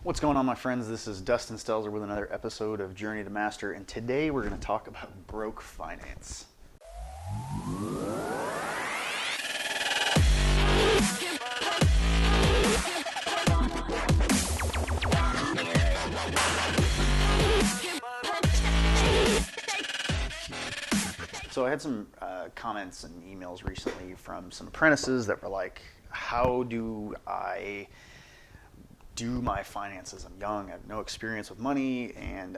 What's going on, my friends? This is Dustin Stelzer with another episode of Journey to Master, and today we're going to talk about broke finance. So I had some comments and emails recently from some apprentices that were like, how do I do my finances? I'm young, I have no experience with money, and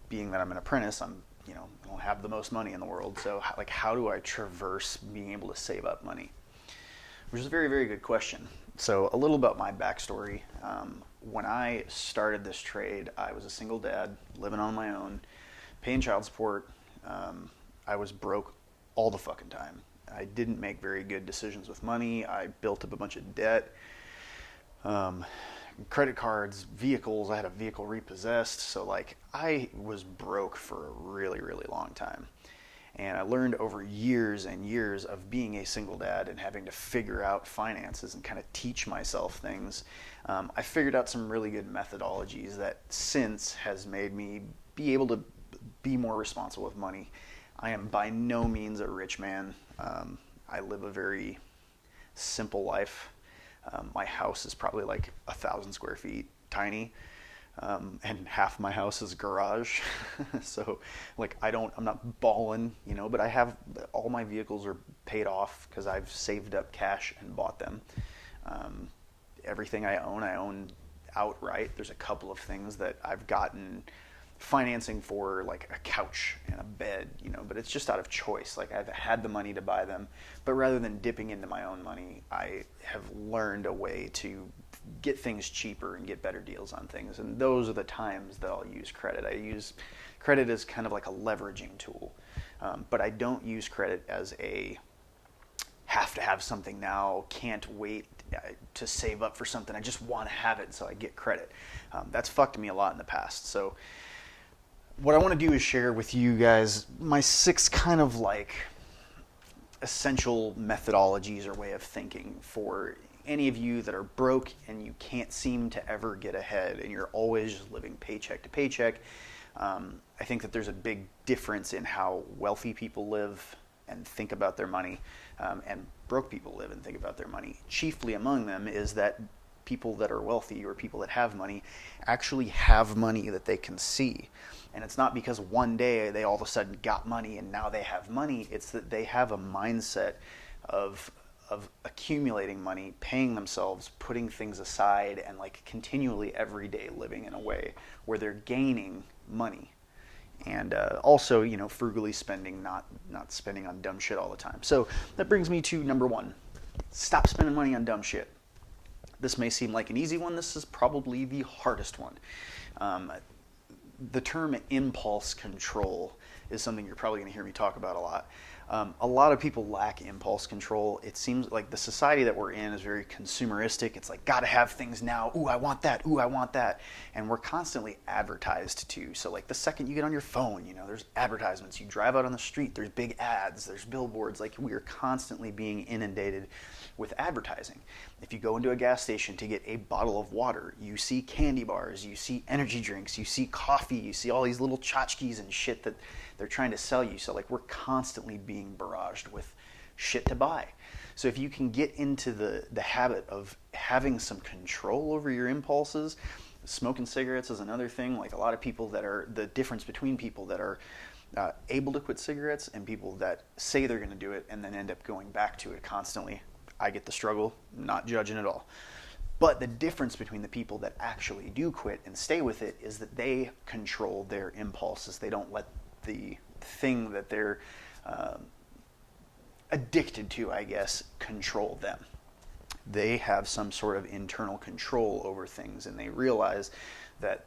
being that I'm an apprentice, I don't have the most money in the world. So how do I traverse being able to save up money? Which is a very, very good question. So a little about my backstory. When I started this trade, I was a single dad, living on my own, paying child support. I was broke all the fucking time. I didn't make very good decisions with money. I built up a bunch of debt. Credit cards, vehicles, I had a vehicle repossessed. So I was broke for a really, really long time. And I learned over years and years of being a single dad and having to figure out finances and kind of teach myself things. I figured out some really good methodologies that since has made me be able to be more responsible with money. I am by no means a rich man. I live a very simple life. My house is probably like 1,000 square feet, tiny, and half my house is garage. So I'm not balling, but I have all my vehicles are paid off because I've saved up cash and bought them. Everything I own outright. There's a couple of things that I've gotten financing for, like a couch and a bed, but it's just out of choice. I've had the money to buy them, but rather than dipping into my own money, I have learned a way to get things cheaper and get better deals on things. And those are the times that I'll use credit. I use credit as kind of like a leveraging tool, but I don't use credit as a have to have something now, can't wait to save up for something. I just want to have it, so I get credit. That's fucked me a lot in the past. So what I want to do is share with you guys my 6 kind of essential methodologies or way of thinking for any of you that are broke and you can't seem to ever get ahead and you're always just living paycheck to paycheck. I think that there's a big difference in how wealthy people live and think about their money, and broke people live and think about their money. Chiefly among them is that people that are wealthy or people that have money actually have money that they can see. And it's not because one day they all of a sudden got money and now they have money. It's that they have a mindset of accumulating money, paying themselves, putting things aside, and continually every day living in a way where they're gaining money. And also, frugally spending, not spending on dumb shit all the time. So that brings me to number 1. Stop spending money on dumb shit. This may seem like an easy one. This is probably the hardest one. The term impulse control is something you're probably going to hear me talk about a lot. A lot of people lack impulse control. It seems like the society that we're in is very consumeristic. It's gotta have things now. Ooh, I want that. Ooh, I want that. And we're constantly advertised to. So the second you get on your phone, there's advertisements. You drive out on the street, there's big ads, there's billboards. We are constantly being inundated with advertising. If you go into a gas station to get a bottle of water, you see candy bars, you see energy drinks, you see coffee, you see all these little tchotchkes and shit that they're trying to sell you. So we're constantly being barraged with shit to buy. So if you can get into the habit of having some control over your impulses, smoking cigarettes is another thing. A lot of people that are, the difference between people that are able to quit cigarettes and people that say they're going to do it and then end up going back to it constantly. I get the struggle, not judging at all. But the difference between the people that actually do quit and stay with it is that they control their impulses. They don't let the thing that they're addicted to, I guess, control them. They have some sort of internal control over things, and they realize that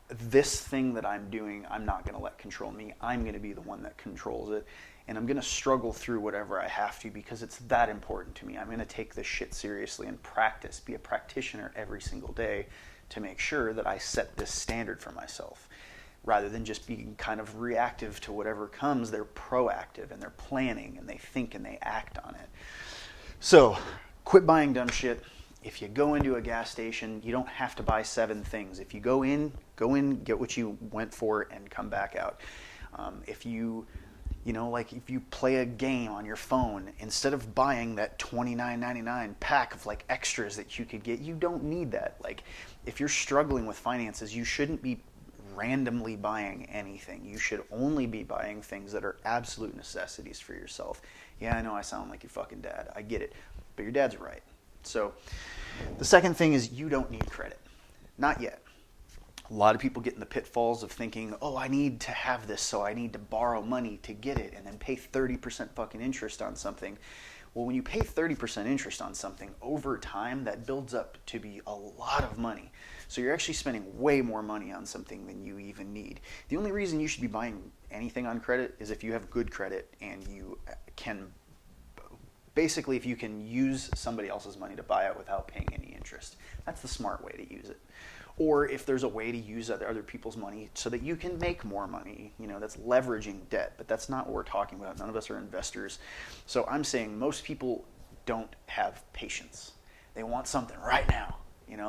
this thing that I'm doing, I'm not going to let control me. I'm going to be the one that controls it, and I'm going to struggle through whatever I have to because it's that important to me. I'm going to take this shit seriously and practice, be a practitioner every single day to make sure that I set this standard for myself. Rather than just being kind of reactive to whatever comes, they're proactive and they're planning and they think and they act on it. So quit buying dumb shit. If you go into a gas station, you don't have to buy 7 things. If you go in, get what you went for, and come back out. If you like if you play a game on your phone, instead of buying that $29.99 pack of like extras that you could get, you don't need that. Like, if you're struggling with finances, you shouldn't be randomly buying anything. You should only be buying things that are absolute necessities for yourself. Yeah, I know I sound like your fucking dad. I get it. But your dad's right. So the second thing is, you don't need credit. Not yet. A lot of people get in the pitfalls of thinking, oh, I need to have this, so I need to borrow money to get it and then pay 30% fucking interest on something. Well, when you pay 30% interest on something, over time, that builds up to be a lot of money. So you're actually spending way more money on something than you even need. The only reason you should be buying anything on credit is if you have good credit and you can, basically, if you can use somebody else's money to buy it without paying any interest. That's the smart way to use it. Or if there's a way to use other people's money so that you can make more money, that's leveraging debt. But that's not what we're talking about. None of us are investors. So I'm saying most people don't have patience. They want something right now.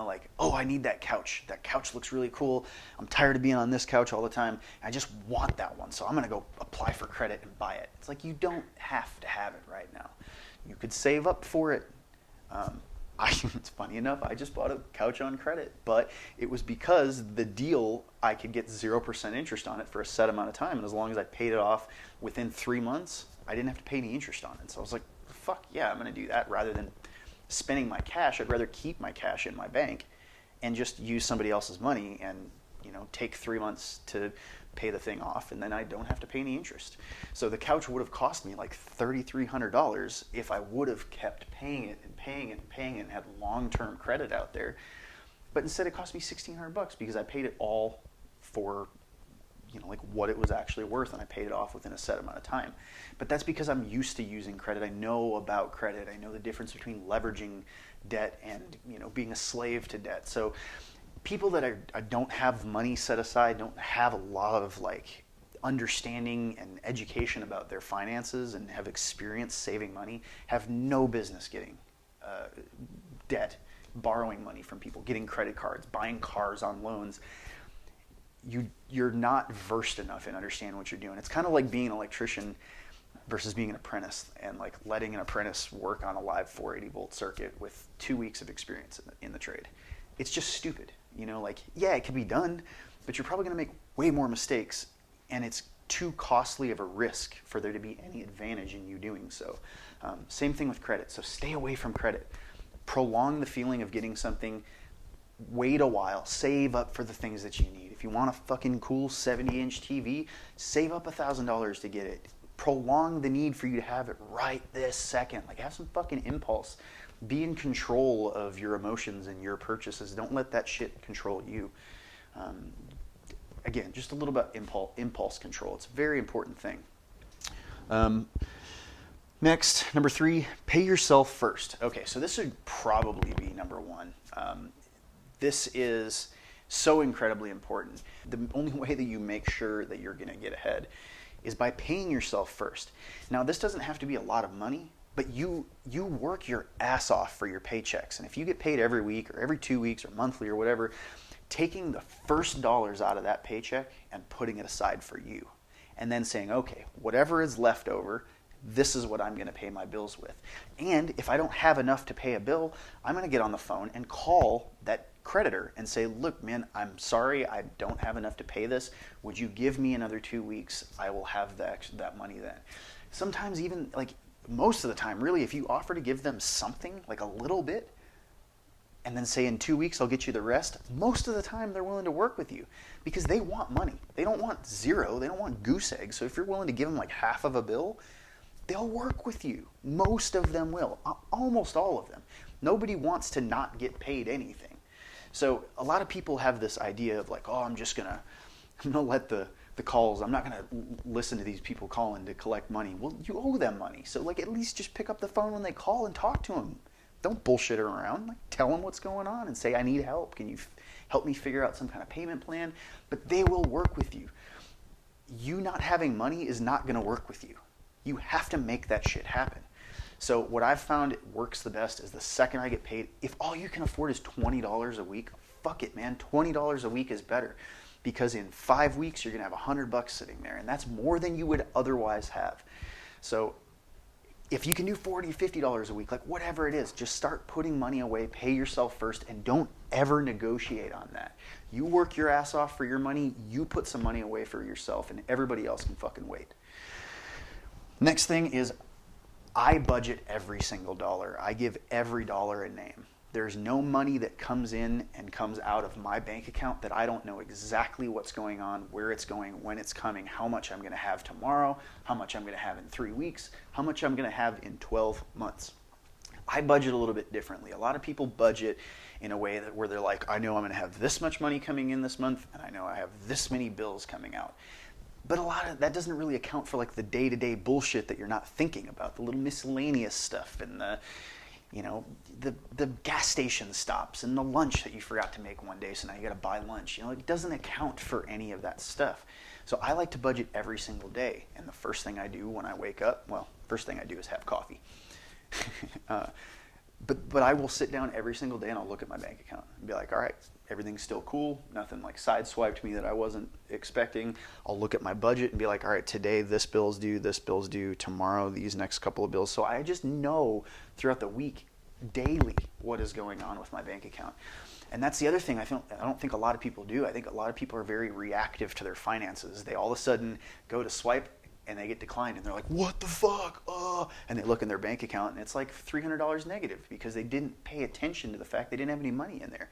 Like, oh, I need that couch. That couch looks really cool. I'm tired of being on this couch all the time. I just want that one. So I'm going to go apply for credit and buy it. It's like, you don't have to have it right now. You could save up for it. It's funny enough, I just bought a couch on credit, but it was because the deal, I could get 0% interest on it for a set amount of time, and as long as I paid it off within 3 months, I didn't have to pay any interest on it. So I was like, fuck yeah, I'm going to do that rather than spending my cash. I'd rather keep my cash in my bank and just use somebody else's money and take 3 months to pay the thing off, and then I don't have to pay any interest. So the couch would have cost me like $3,300 if I would have kept paying it and paying it and paying it and had long-term credit out there. But instead it cost me $1,600 because I paid it all for like what it was actually worth, and I paid it off within a set amount of time. But that's because I'm used to using credit. I know about credit. I know the difference between leveraging debt and being a slave to debt. So people that don't have money set aside, don't have a lot of like understanding and education about their finances and have experience saving money, have no business getting debt, borrowing money from people, getting credit cards, buying cars on loans. You're not versed enough in understanding what you're doing. It's kind of like being an electrician versus being an apprentice, and like letting an apprentice work on a live 480 volt circuit with 2 weeks of experience in the trade. It's just stupid. Yeah, it can be done, but you're probably going to make way more mistakes, and it's too costly of a risk for there to be any advantage in you doing so. Same thing with credit. So stay away from credit. Prolong the feeling of getting something. Wait a while. Save up for the things that you need. If you want a fucking cool 70-inch TV, save up $1,000 to get it. Prolong the need for you to have it right this second. Like, have some fucking impulse. Be in control of your emotions and your purchases. Don't let that shit control you. Again, just a little bit impulse control. It's a very important thing. Next, number 3, pay yourself first. Okay, so this would probably be number 1. This is so incredibly important. The only way that you make sure that you're going to get ahead is by paying yourself first. Now, this doesn't have to be a lot of money, but you work your ass off for your paychecks. And if you get paid every week or every 2 weeks or monthly or whatever, taking the first dollars out of that paycheck and putting it aside for you. And then saying, okay, whatever is left over, this is what I'm going to pay my bills with. And if I don't have enough to pay a bill, I'm going to get on the phone and call that creditor and say, look, man, I'm sorry, I don't have enough to pay this. Would you give me another 2 weeks? I will have that money then. Sometimes even, like, most of the time, really, if you offer to give them something, like a little bit, and then say in 2 weeks I'll get you the rest, most of the time they're willing to work with you because they want money. They don't want zero. They don't want goose eggs. So if you're willing to give them like half of a bill, they'll work with you. Most of them will. Almost all of them. Nobody wants to not get paid anything. So a lot of people have this idea of like, oh, I'm gonna let the calls, I'm not gonna listen to these people calling to collect money. Well, you owe them money. So like, at least just pick up the phone when they call and talk to them. Don't bullshit around. Like, tell them what's going on and say, I need help. Can you help me figure out some kind of payment plan? But they will work with you. You not having money is not going to work with you. You have to make that shit happen. So what I've found works the best is the second I get paid, if all you can afford is $20 a week, fuck it, man. $20 a week is better, because in 5 weeks you're gonna have $100 sitting there, and that's more than you would otherwise have. So if you can do $40, $50 a week, like whatever it is, just start putting money away, pay yourself first, and don't ever negotiate on that. You work your ass off for your money, you put some money away for yourself, and everybody else can fucking wait. Next thing is, I budget every single dollar. I give every dollar a name. There's no money that comes in and comes out of my bank account that I don't know exactly what's going on, where it's going, when it's coming, how much I'm going to have tomorrow, how much I'm going to have in 3 weeks, how much I'm going to have in 12 months. I budget a little bit differently. A lot of people budget in a way that where they're like, I know I'm going to have this much money coming in this month, and I know I have this many bills coming out. But a lot of that doesn't really account for like the day-to-day bullshit that you're not thinking about, the little miscellaneous stuff, and the gas station stops, and the lunch that you forgot to make one day, so now you got to buy lunch. It doesn't account for any of that stuff. So I like to budget every single day, and the first thing I do when I wake up, first thing I do is have coffee. But I will sit down every single day and I'll look at my bank account and be like, all right, everything's still cool. Nothing like sideswiped me that I wasn't expecting. I'll look at my budget and be like, all right, today this bill's due, tomorrow these next couple of bills. So I just know throughout the week, daily, what is going on with my bank account. And that's the other thing I don't think a lot of people do. I think a lot of people are very reactive to their finances. They all of a sudden go to swipe and they get declined, and they're like, what the fuck? And they look in their bank account, and it's like $300 negative because they didn't pay attention to the fact they didn't have any money in there.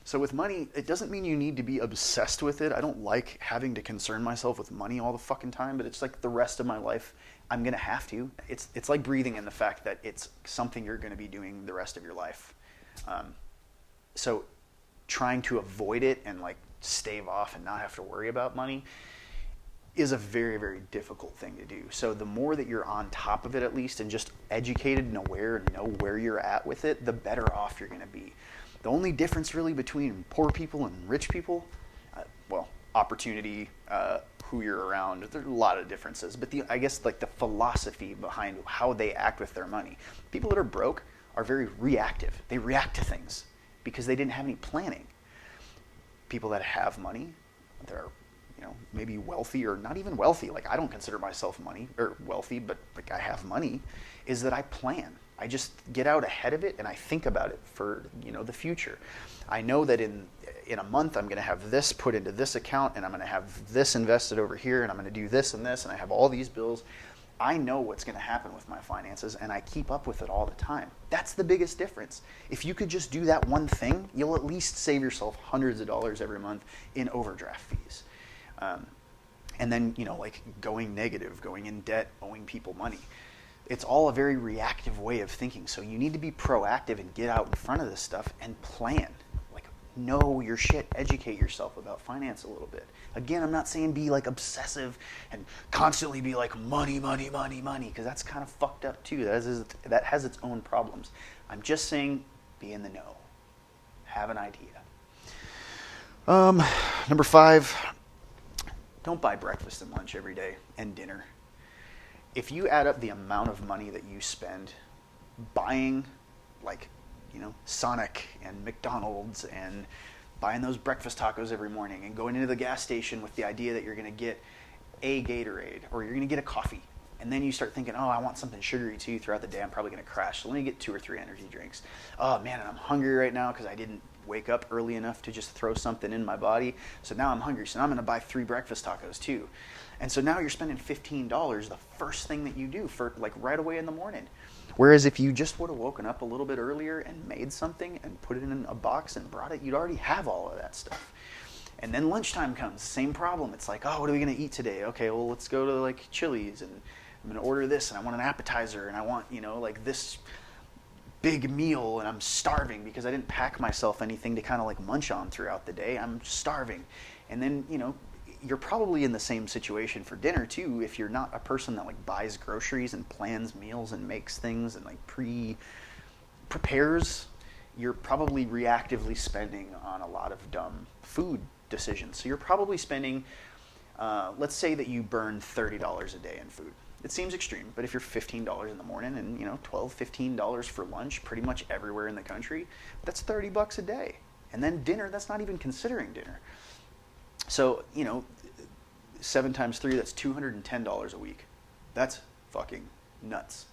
So with money, it doesn't mean you need to be obsessed with it. I don't like having to concern myself with money all the fucking time, but it's like the rest of my life, I'm going to have to. It's like breathing in the fact that it's something you're going to be doing the rest of your life. So trying to avoid it and like stave off and not have to worry about money is a very, very difficult thing to do. So the more that you're on top of it, at least, and just educated and aware and know where you're at with it, the better off you're going to be. The only difference really between poor people and rich people, opportunity, who you're around, there's a lot of differences. But I guess like the philosophy behind how they act with their money. People that are broke are very reactive. They react to things because they didn't have any planning. People that have money, they're maybe wealthy or not even wealthy. Like I don't consider myself wealthy, but like I have money, is that I plan. I just get out ahead of it and I think about it for, the future. I know that in a month I'm going to have this put into this account and I'm going to have this invested over here and I'm going to do this and this and I have all these bills. I know what's going to happen with my finances and I keep up with it all the time. That's the biggest difference. If you could just do that one thing, you'll at least save yourself hundreds of dollars every month in overdraft fees. And then, like going negative, going in debt, owing people money. It's all a very reactive way of thinking. So you need to be proactive and get out in front of this stuff and plan. Like know your shit, educate yourself about finance a little bit. Again, I'm not saying be like obsessive and constantly be like money, money, money, money, because that's kind of fucked up too. That has its own problems. I'm just saying be in the know. Have an idea. Number 5, don't buy breakfast and lunch every day and dinner. If you add up the amount of money that you spend buying, like, Sonic and McDonald's and buying those breakfast tacos every morning and going into the gas station with the idea that you're going to get a Gatorade or you're going to get a coffee. And then you start thinking, I want something sugary too throughout the day. I'm probably going to crash. So let me get 2 or 3 energy drinks. Oh, man, and I'm hungry right now because I didn't wake up early enough to just throw something in my body. So now I'm hungry. So now I'm going to buy 3 breakfast tacos too. And so now you're spending $15 the first thing that you do for like right away in the morning. Whereas if you just would have woken up a little bit earlier and made something and put it in a box and brought it, you'd already have all of that stuff. And then lunchtime comes, same problem. It's like, what are we going to eat today? Okay, well, let's go to like Chili's and I'm going to order this and I want an appetizer and I want, like this big meal and I'm starving because I didn't pack myself anything to kind of like munch on throughout the day. I'm starving. And then, you're probably in the same situation for dinner too if you're not a person that like buys groceries and plans meals and makes things and like prepares. You're probably reactively spending on a lot of dumb food decisions. So you're probably spending, let's say that you burn $30 a day in food. It seems extreme, but if you're $15 in the morning and $12, $15 for lunch pretty much everywhere in the country, that's $30 a day. And then dinner, that's not even considering dinner. So, 7 times 3, that's $210 a week. That's fucking nuts.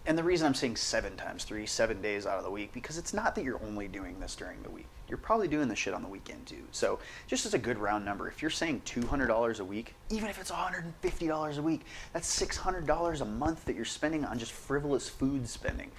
And the reason I'm saying 7 times 3, 7 days out of the week, because it's not that you're only doing this during the week. You're probably doing this shit on the weekend too. So just as a good round number, if you're saying $200 a week, even if it's $150 a week, that's $600 a month that you're spending on just frivolous food spending.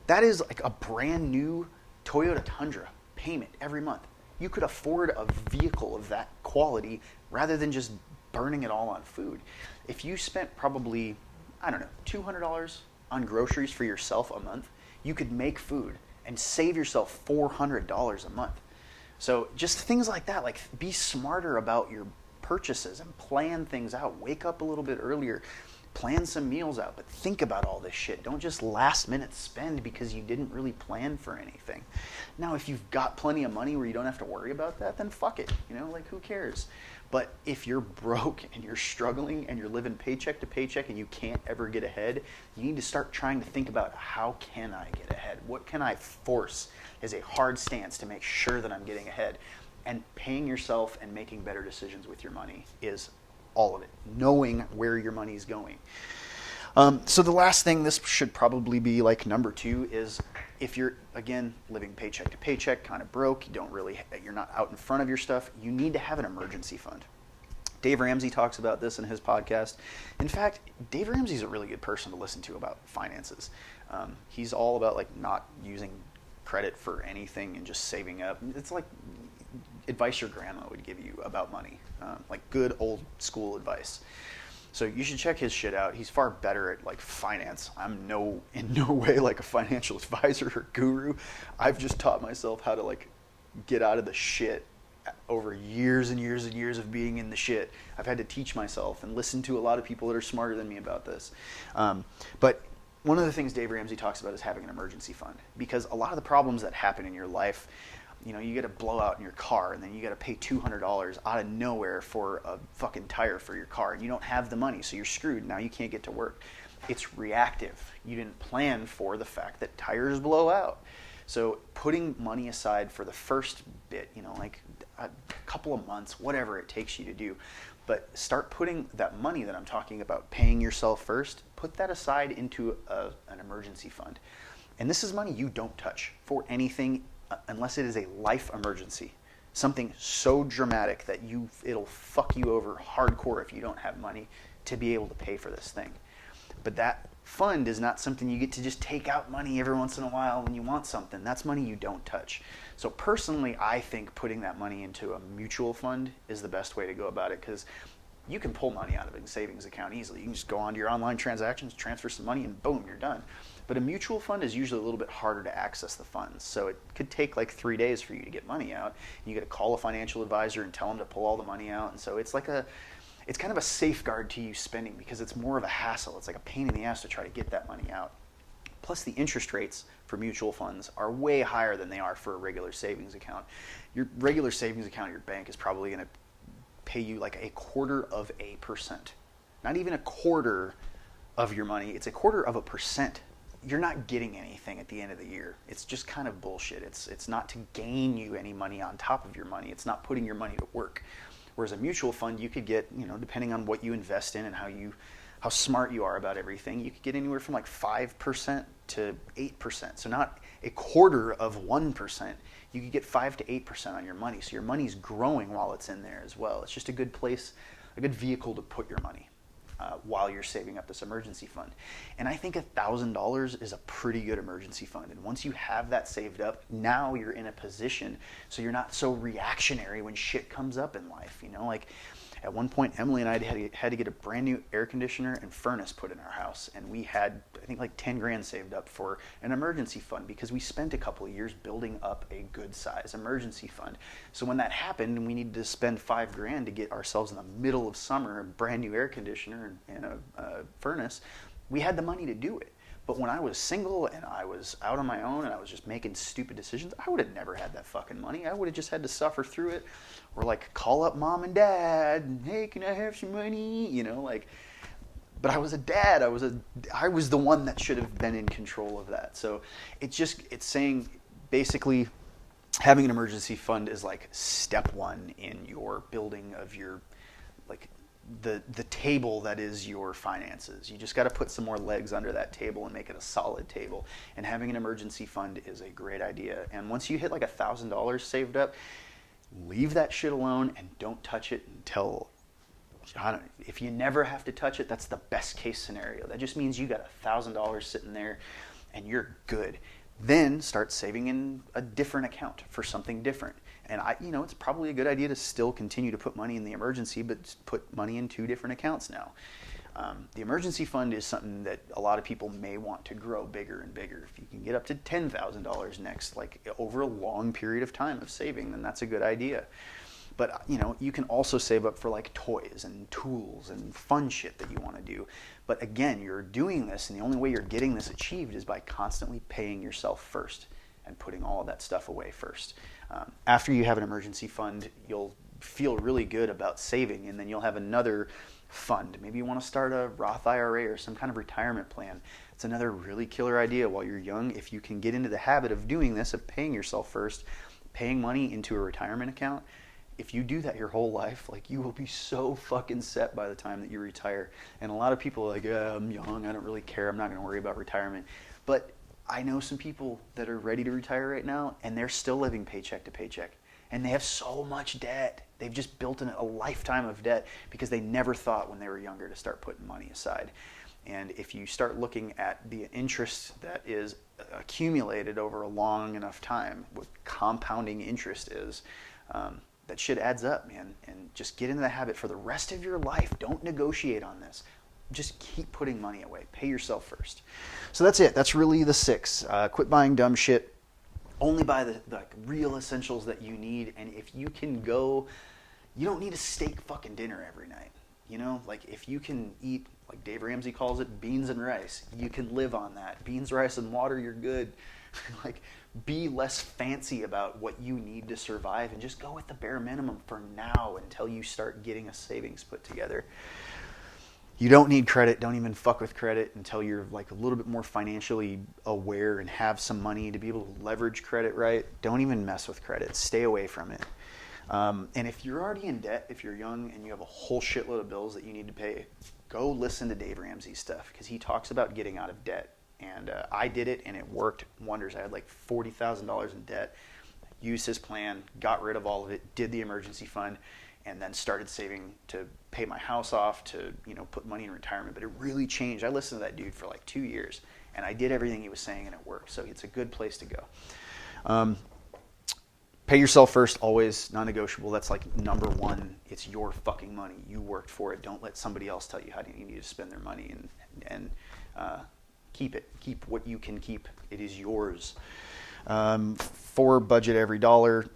That is like a brand new Toyota Tundra payment every month. You could afford a vehicle of that quality rather than just burning it all on food. If you spent probably, $200 on groceries for yourself a month, you could make food and save yourself $400 a month. So just things like that, like be smarter about your purchases and plan things out. Wake up a little bit earlier, plan some meals out, but think about all this shit. Don't just last minute spend because you didn't really plan for anything. Now, if you've got plenty of money where you don't have to worry about that, then fuck it, who cares? But if you're broke and you're struggling and you're living paycheck to paycheck and you can't ever get ahead, you need to start trying to think about, how can I get ahead? What can I force as a hard stance to make sure that I'm getting ahead? And paying yourself and making better decisions with your money is all of it. Knowing where your money's going. So the last thing, this should probably be like number 2, is if you're, again, living paycheck to paycheck, kind of broke, you're not out in front of your stuff, you need to have an emergency fund. Dave Ramsey talks about this in his podcast. In fact, Dave Ramsey's a really good person to listen to about finances. He's all about like not using credit for anything and just saving up. It's like advice your grandma would give you about money, like good old school advice. So you should check his shit out. He's far better at like finance. I'm in no way like a financial advisor or guru. I've just taught myself how to like get out of the shit over years and years and years of being in the shit. I've had to teach myself and listen to a lot of people that are smarter than me about this. But one of the things Dave Ramsey talks about is having an emergency fund, because a lot of the problems that happen in your life, you get a blowout in your car and then you got to pay $200 out of nowhere for a fucking tire for your car and you don't have the money, so you're screwed. Now you can't get to work. It's reactive. You didn't plan for the fact that tires blow out. So putting money aside for the first bit, like a couple of months, whatever it takes you to do, but start putting that money that I'm talking about, paying yourself first, put that aside into an emergency fund. And this is money you don't touch for anything unless it is a life emergency, something so dramatic that it'll fuck you over hardcore if you don't have money to be able to pay for this thing. But that fund is not something you get to just take out money every once in a while when you want something. That's money you don't touch. So personally, I think putting that money into a mutual fund is the best way to go about it, because you can pull money out of a savings account easily. You can just go onto your online transactions, transfer some money, and boom, you're done. But a mutual fund is usually a little bit harder to access the funds. So it could take like 3 days for you to get money out. You got to call a financial advisor and tell them to pull all the money out. And so it's kind of a safeguard to you spending, because it's more of a hassle. It's like a pain in the ass to try to get that money out. Plus the interest rates for mutual funds are way higher than they are for a regular savings account. Your regular savings account at your bank is probably going to pay you like 0.25%. Not even a quarter of your money. It's 0.25%. You're not getting anything at the end of the year. It's just kind of bullshit. It's not to gain you any money on top of your money. It's not putting your money to work. Whereas a mutual fund, you could get, depending on what you invest in and how smart you are about everything, you could get anywhere from like 5% to 8%. So not 0.25%. You could get 5 to 8% on your money. So your money's growing while it's in there as well. It's just a good place, a good vehicle to put your money while you're saving up this emergency fund. And I think $1,000 is a pretty good emergency fund. And once you have that saved up, now you're in a position so you're not so reactionary when shit comes up in life. Like at one point, Emily and I had to get a brand new air conditioner and furnace put in our house. And we had, I think, like 10 grand saved up for an emergency fund, because we spent a couple of years building up a good size emergency fund. So when that happened and we needed to spend 5 grand to get ourselves in the middle of summer a brand new air conditioner and a furnace, we had the money to do it. But when I was single and I was out on my own and I was just making stupid decisions, I would have never had that fucking money. I would have just had to suffer through it, or like call up mom and dad and, hey, can I have some money? but I was a dad. I was the one that should have been in control of that. So it's saying basically having an emergency fund is like step one in your building of your, like, the table that is your finances. You just got to put some more legs under that table and make it a solid table. And having an emergency fund is a great idea. And once you hit like $1,000 saved up, leave that shit alone and don't touch it until, if you never have to touch it, that's the best case scenario. That just means you got $1,000 sitting there and you're good. Then start saving in a different account for something different. And it's probably a good idea to still continue to put money in the emergency, but put money in 2 different accounts now. The emergency fund is something that a lot of people may want to grow bigger and bigger. If you can get up to $10,000 next, like over a long period of time of saving, then that's a good idea. But you can also save up for like toys and tools and fun shit that you want to do. But again, you're doing this, and the only way you're getting this achieved is by constantly paying yourself first and putting all of that stuff away first. After you have an emergency fund, you'll feel really good about saving, and then you'll have another fund. Maybe you want to start a Roth IRA or some kind of retirement plan. It's another really killer idea while you're young. If you can get into the habit of doing this, of paying yourself first, paying money into a retirement account, if you do that your whole life, like, you will be so fucking set by the time that you retire. And a lot of people are like, I'm young, I don't really care, I'm not going to worry about retirement. But I know some people that are ready to retire right now, and they're still living paycheck to paycheck. And they have so much debt. They've just built in a lifetime of debt because they never thought when they were younger to start putting money aside. And if you start looking at the interest that is accumulated over a long enough time, what compounding interest is, that shit adds up, man. And just get into the habit for the rest of your life. Don't negotiate on this. Just keep putting money away. Pay yourself first. So that's it. That's really the 6. Quit buying dumb shit. Only buy the real essentials that you need. And if you can go, you don't need a steak fucking dinner every night. Like, if you can eat, like Dave Ramsey calls it, beans and rice, you can live on that. Beans, rice, and water, you're good. Like, be less fancy about what you need to survive and just go with the bare minimum for now until you start getting a savings put together. You don't need credit. Don't even fuck with credit until you're like a little bit more financially aware and have some money to be able to leverage credit right. Don't even mess with credit. Stay away from it. And if you're already in debt, if you're young and you have a whole shitload of bills that you need to pay, go listen to Dave Ramsey's stuff, because he talks about getting out of debt. And I did it, and it worked wonders. I had like $40,000 in debt, used his plan, got rid of all of it, did the emergency fund, and then started saving to pay my house off, to put money in retirement. But it really changed. I listened to that dude for like 2 years, and I did everything he was saying, and it worked. So it's a good place to go. Pay yourself first, always, non-negotiable. That's like number 1. It's your fucking money. You worked for it. Don't let somebody else tell you how you need to spend their money, and keep it. Keep what you can keep. It is yours. 4, budget every dollar.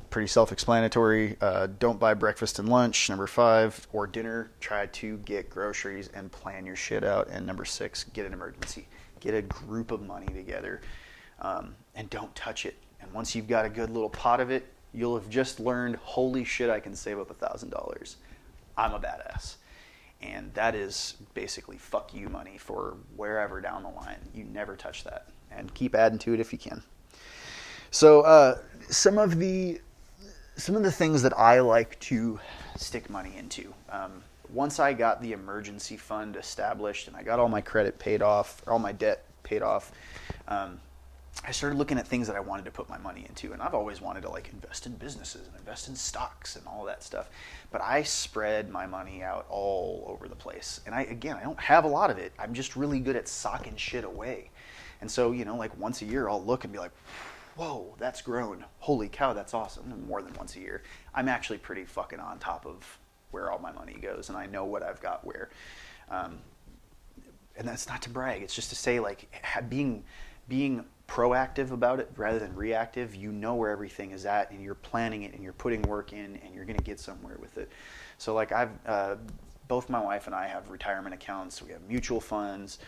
Pretty self-explanatory. Don't buy breakfast and lunch. Number 5, or dinner. Try to get groceries and plan your shit out. And number 6, get an emergency. Get a group of money together, and don't touch it. And once you've got a good little pot of it, you'll have just learned, holy shit, I can save up $1,000. I'm a badass. And that is basically fuck you money for wherever down the line. You never touch that. And keep adding to it if you can. So some of the things that I like to stick money into. Once I got the emergency fund established and I got all my credit paid off, or all my debt paid off, I started looking at things that I wanted to put my money into. And I've always wanted to like invest in businesses and invest in stocks and all that stuff. But I spread my money out all over the place. And I don't have a lot of it. I'm just really good at socking shit away. And so, like once a year I'll look and be like, whoa, that's grown. Holy cow, that's awesome. More than once a year. I'm actually pretty fucking on top of where all my money goes, and I know what I've got where. And that's not to brag. It's just to say, like, being proactive about it rather than reactive. You know where everything is at, and you're planning it, and you're putting work in, and you're going to get somewhere with it. So, like, both my wife and I have retirement accounts. We have mutual funds.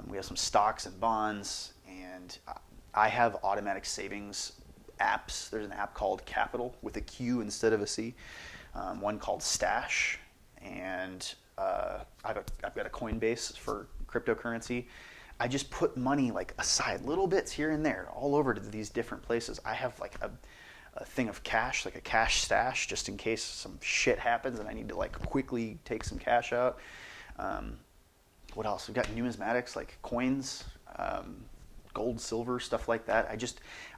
We have some stocks and bonds, and I have automatic savings apps. There's an app called Capital with a Q instead of a C. One called Stash, and I've got a Coinbase for cryptocurrency. I just put money like aside, little bits here and there, all over to these different places. I have like a thing of cash, like a cash stash, just in case some shit happens and I need to like quickly take some cash out. What else? We've got numismatics like coins, gold, silver, stuff like that.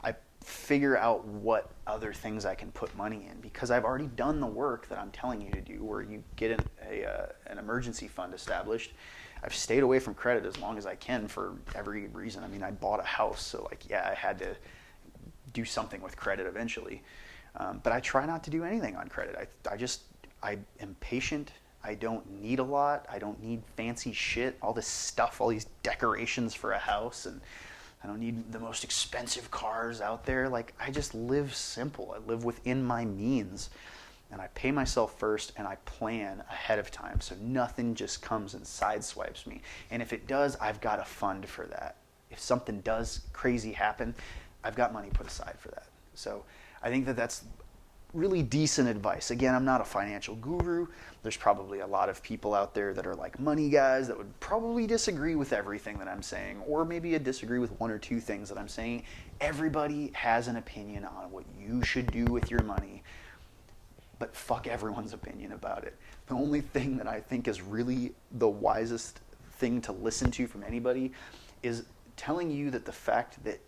I figure out what other things I can put money in because I've already done the work that I'm telling you to do, where you get an emergency fund established. I've stayed away from credit as long as I can for every reason. I mean, I bought a house, so like, yeah, I had to do something with credit eventually. But I try not to do anything on credit. I am patient. I don't need a lot. I don't need fancy shit, all this stuff, all these decorations for a house, and I don't need the most expensive cars out there. Like, I just live simple. I live within my means, and I pay myself first, and I plan ahead of time, so nothing just comes and sideswipes me. And if it does, I've got a fund for that. If something does crazy happen, I've got money put aside for that. So I think that that's really decent advice. Again, I'm not a financial guru. There's probably a lot of people out there that are like money guys that would probably disagree with everything that I'm saying, or maybe disagree with one or two things that I'm saying. Everybody has an opinion on what you should do with your money, but fuck everyone's opinion about it. The only thing that I think is really the wisest thing to listen to from anybody is telling you that the fact that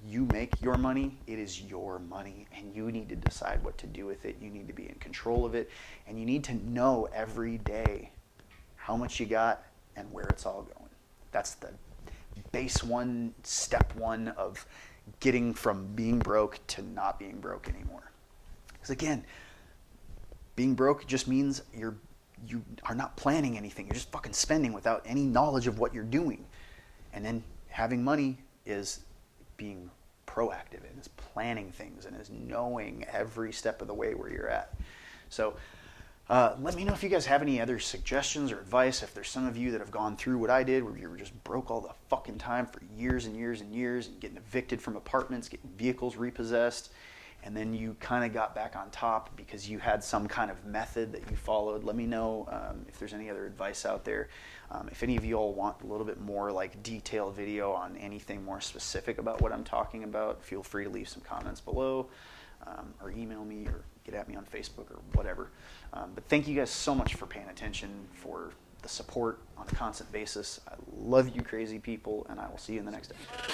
you make your money, it is your money, and you need to decide what to do with it. You need to be in control of it, and you need to know every day how much you got and where it's all going. That's the base one, step one of getting from being broke to not being broke anymore. Because again, being broke just means you are not planning anything. You're just fucking spending without any knowledge of what you're doing. And then having money is being proactive and is planning things and is knowing every step of the way where you're at. So let me know if you guys have any other suggestions or advice. If there's some of you that have gone through what I did, where you were just broke all the fucking time for years and years and years and getting evicted from apartments, getting vehicles repossessed, and then you kind of got back on top because you had some kind of method that you followed. Let me know if there's any other advice out there. If any of you all want a little bit more like detailed video on anything more specific about what I'm talking about, feel free to leave some comments below, or email me, or get at me on Facebook or whatever. But thank you guys so much for paying attention, for the support on a constant basis. I love you crazy people, and I will see you in the next episode.